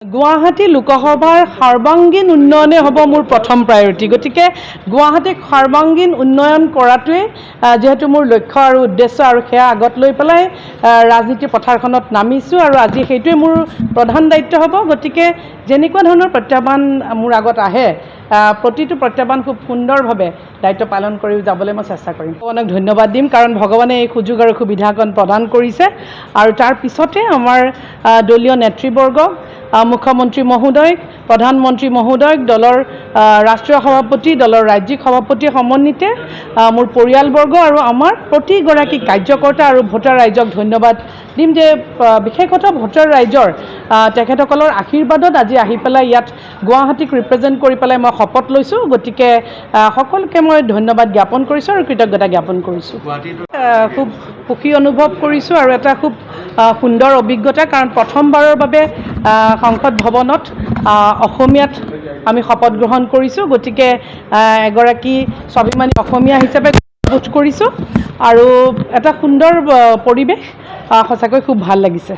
গুৱাহাটী লোকসভাৰ সৰ্বাংগীন উন্নয়নে হ'ব মোৰ প্ৰথম প্ৰায়ৰিটি। গতিকে গুৱাহাটীক সৰ্বাংগীন উন্নয়ন কৰাটোৱে যেহেতু মোৰ লক্ষ্য আৰু উদ্দেশ্য, আৰু সেয়া আগত লৈ পেলাই ৰাজনীতিৰ পথাৰখনত নামিছোঁ, আৰু আজি সেইটোৱে মোৰ প্ৰধান দায়িত্ব হ'ব। গতিকে যেনেকুৱা ধৰণৰ প্ৰত্যাহ্বান মোৰ আগত আহে, প্ৰতিটো প্ৰত্যাহ্বান খুব সুন্দৰভাৱে দায়িত্ব পালন কৰি যাবলৈ মই চেষ্টা কৰিম। ভগৱানক ধন্যবাদ দিম, কাৰণ ভগৱানে এই সুযোগ আৰু সুবিধাকণ প্ৰদান কৰিছে। আৰু তাৰ পিছতে আমাৰ দলীয় নেতৃবৰ্গক, মুখ্যমন্ত্ৰী মহোদয়, প্ৰধানমন্ত্ৰী মহোদয়, দলৰ ৰাষ্ট্ৰীয় সভাপতি, দলৰ ৰাজ্যিক সভাপতি সমন্বিতে মোৰ পৰিয়ালবৰ্গ আৰু আমাৰ প্ৰতিগৰাকী কাৰ্যকৰ্তা আৰু ভোটাৰ ৰাইজক ধন্যবাদ দিম, যে বিশেষতঃ ভোটাৰ ৰাইজৰ তেখেতসকলৰ আশীৰ্বাদত আজি আহি পেলাই ইয়াত গুৱাহাটীক ৰিপ্ৰেজেণ্ট কৰি পেলাই মই শপত লৈছোঁ। গতিকে সকলোকে মই ধন্যবাদ জ্ঞাপন কৰিছোঁ আৰু কৃতজ্ঞতা জ্ঞাপন কৰিছোঁ। খুব সুখী অনুভৱ কৰিছোঁ আৰু এটা খুব সুন্দৰ অভিজ্ঞতা, কাৰণ প্ৰথমবাৰৰ বাবে সংসদ ভৱনত অসমীয়াত আমি শপত গ্ৰহণ কৰিছোঁ। গতিকে এগৰাকী স্বাভিমানী অসমীয়া হিচাপে বোধ কৰিছোঁ, আৰু এটা সুন্দৰ পৰিৱেশ, সঁচাকৈ খুব ভাল লাগিছে।